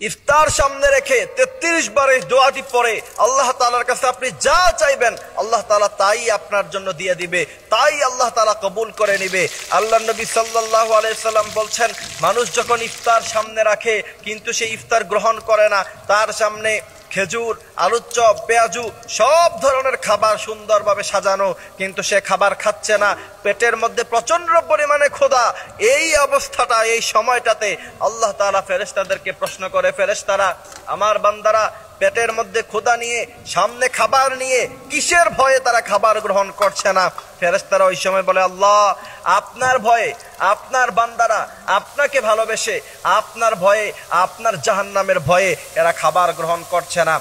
ইফতার সামনে রেখে 33 বার এই দোয়াটি পড়ে আল্লাহ তাআলার কাছে আপনি যা চাইবেন আল্লাহ তাআলা তাই আপনার জন্য দিয়ে দিবে, তাই আল্লাহ তাআলা কবুল করে নিবে। আল্লাহর নবী সাল্লাল্লাহু আলাইহি সাল্লাম বলছেন, মানুষ যখন ইফতার সামনে রাখে কিন্তু সে ইফতার গ্রহণ করে না, তার সামনে খেজুর, আলুর চপ, পেঁয়াজু সব ধরনের খাবার সুন্দরভাবে সাজানো, কিন্তু সে খাবার খাচ্ছে না, পেটের মধ্যে প্রচন্ড পরিমাণে ক্ষুধা। এই অবস্থাটা, এই সময়টাতে আল্লাহ তাআলা ফেরেশতাদেরকে প্রশ্ন করে, ফেরেশতারা, আমার বান্দারা পেটের মধ্যে ক্ষুধা নিয়ে, সামনে খাবার নিয়ে কিসের ভয়ে তারা খাবার গ্রহণ করছে না? ফেরেশতারা ওই সময় বলে, আল্লাহ আপনার ভয়ে, আপনার বান্দারা আপনাকে ভালোবেসে, আপনার ভয়ে, আপনার জাহান্নামের ভয়ে এরা খাবার গ্রহণ করছে না।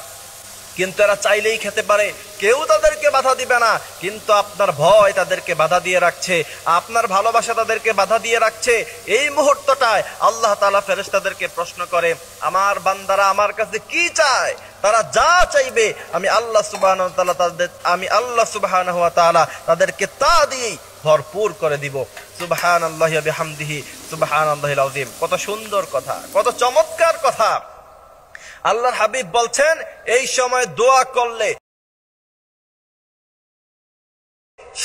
কিন্তু এরা চাইলেই খেতে পারে, কেউ তাদেরকে বাধা দিবে না, কিন্তু আপনার ভয় তাদেরকে বাধা দিয়ে রাখছে, আপনার ভালোবাসা তাদেরকে বাধা দিয়ে রাখছে। এই মুহূর্তটায় আল্লাহ তাআলা ফেরেশতাদেরকে প্রশ্ন করে, আমার বান্দারা আমার কাছে কি চায়? তারা যা চাইবে আমি আল্লাহ সুবহানাহু ওয়া তাআলা তাদেরকে তা দিয়েই ভরপুর করে দিব। সুবহানাল্লাহি ওয়া বিহামদিহি সুবহানাল্লাহিল আযীম। কত সুন্দর কথা, কত চমৎকার কথা। আল্লাহর হাবিব বলছেন, এই সময় দোয়া করলে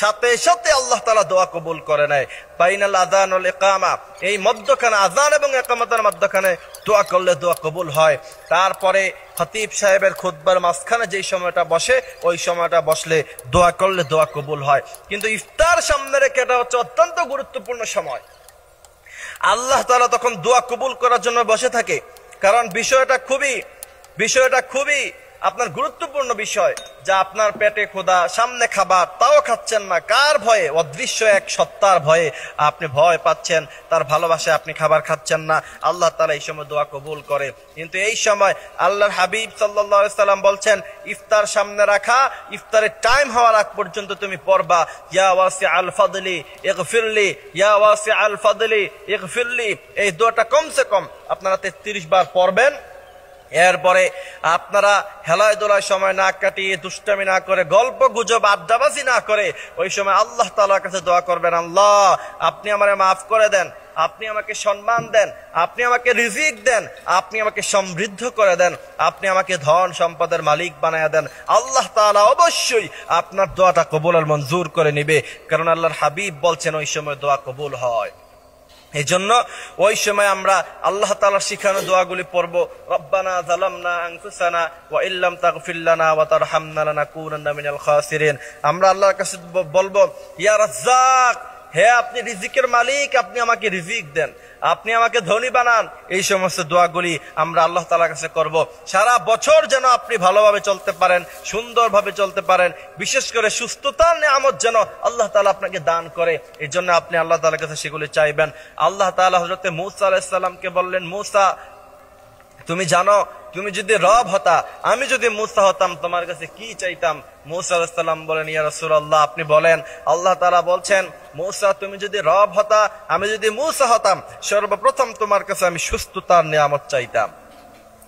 সাথে সাথে আল্লাহ তাআলা দোয়া কবুল করে নেয়। বাইনাল আযান ওয়াল ইকামা, এই মধ্যখানে আযান এবং ইকামতের মধ্যখানে দোয়া করলে দোয়া কবুল হয়। তারপরে খতিব সাহেবের খুতবার মাঝখানে যেই সময়টা বসে, ওই সময়টা বসলে দোয়া করলে দোয়া কবুল হয়। কিন্তু ইফতার সামনে রেখে এটা হচ্ছে অত্যন্ত গুরুত্বপূর্ণ সময়। আল্লাহ তাআলা তখন দোয়া কবুল করার জন্য বসে থাকে, কারণ বিষয়টা খুবই আপনার গুরুত্বপূর্ণ বিষয়। যা আপনার পেটে ক্ষুধা, সামনে খাবার, তাও খাচ্ছেন না, কার ভয়ে? অদৃশ্য এক সত্তার ভয়ে আপনি ভয় পাচ্ছেন, তার ভালোবাসায় আপনি খাবার খাচ্ছেন না। আল্লাহ তাআলা এই সময় দোয়া কবুল করে। কিন্তু এই সময় আল্লাহর হাবিব সাল্লাল্লাহু আলাইহি সাল্লাম বলছেন, ইফতার সামনে রাখা, ইফতারের টাইম হওয়ার আগ পর্যন্ত তুমি পড়বা, ইয়া ওয়াসিআল ফাদলি ইগফিরলি, ইয়া ওয়াসিআল ফাদলি ইগফিরলি। এই দোয়াটা কমসে কম আপনারা 33 বার পড়বেন। এরপরে আপনারা হেলায় দোলায় সময় না কাটিয়ে, দুষ্টামি না করে, গল্প গুজব আড্ডাবাজি না করে ওই সময় আল্লাহ তাআলার কাছে দোয়া করবেন, আল্লাহ আপনি আমারে মাফ করে দেন, আপনি আমাকে সম্মান দেন, আপনি আমাকে রিজিক দেন, আপনি আমাকে সমৃদ্ধ করে দেন, আপনি আমাকে ধন সম্পদের মালিক বানায়া দেন। আল্লাহ তাআলা অবশ্যই আপনার দোয়াটা কবুল আর মঞ্জুর করে নিবে, কারণ আল্লাহর হাবিব বলছেন ওই সময় দোয়া কবুল হয়। এই জন্য ওই সময় আমরা আল্লাহ তাআলার শিখানো দোয়াগুলি পড়বো। রব্বানা যালামনা আনফুসানা ওয়া ইল্লাম তাগফির লানা ওয়া তারহামনা লানাকুনান্না মিনাল খাসিরিন। আমরা আল্লাহর কাছে বলবো, ইয়া রাজ্জাক, হে আপনি রিজিকের মালিক, আপনি আমাকে রিজিক দেন, আপনি আমাকে ধনী বানান। এই সমস্ত দোয়াগুলি আমরা আল্লাহ তাআলার কাছে করব। সারা বছর যেন আপনি ভালোভাবে চলতে পারেন, সুন্দরভাবে চলতে পারেন, বিশেষ করে সুস্থতার নিয়ামত যেন আল্লাহ তাআলা আপনাকে দান করে। এই জন্য আপনি আল্লাহ তাআলার কাছে সেগুলি চাইবেন। আল্লাহ তাআলা হযরতে মূসা আলাইহিস সালামকে বললেন, মূসা তুমি জানো, তুমি যদি রব হতা, আমি যদি মূসা হতাম, তোমার কাছে কি চাইতাম? মূসা আলাইহিস সালাম বলেন, ইয়া রাসূলুল্লাহ আপনি বলেন। আল্লাহ তাআলা বলছেন, মূসা তুমি যদি রব হতা, আমি যদি মূসা হতাম, সর্বপ্রথম তোমার কাছে আমি সুস্থতার নিয়ামত চাইতাম।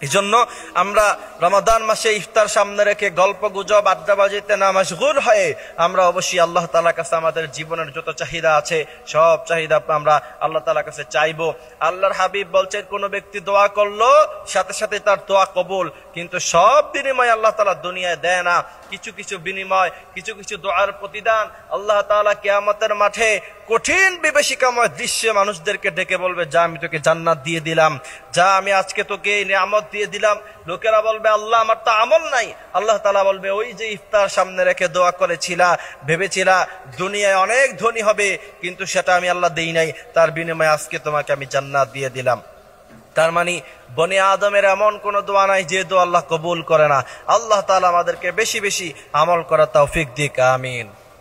এই জন্য আমরা রমাদান মাসে ইফতার সামনে রেখে গল্প গুজব আড্ডাবাজিতে না মশগুল হয়ে আমরা অবশ্যই আল্লাহ তাআলার কাছে আমাদের জীবনের যত চাহিদা আছে সব চাহিদা আমরা আল্লাহ তাআলার কাছে চাইবো। আল্লাহর হাবিব বলছেন, কোন ব্যক্তি দোয়া করলো সাথে সাথে তার দোয়া কবুল, কিন্তু সব বিনিময় আল্লাহ তাআলা দুনিয়ায় দেয় না। কিছু কিছু বিনিময়, কিছু কিছু দোয়ার প্রতিদান আল্লাহ তাআলা কিয়ামতের মাঠে কঠিন বিভীষিকাময় দৃশ্যে মানুষদেরকে ডেকে বলবে, যা আমি তোকে জান্নাত দিয়ে দিলাম, যা আমি আজকে তোকে এই নিয়ামত দিয়ে দিলাম। লোকেরা বলবে, আল্লাহ আমার তো আমল নাই। আল্লাহ তাআলা বলবে, ওই যে ইফতার সামনে রেখে দোয়া করেছিলা, ভেবেছিলা দুনিয়ায় অনেক ধনী হবে, কিন্তু সেটা আমি আল্লাহ দেই নাই, তার বিনিময়ে আজকে তোমাকে আমি জান্নাত দিয়ে দিলাম। তার মানে বনি আদমের এমন কোন দোয়া নাই যে দোয়া আল্লাহ কবুল করে না। আল্লাহ তাআলা আমাদেরকে বেশি বেশি আমল করার তৌফিক দিক। আমিন।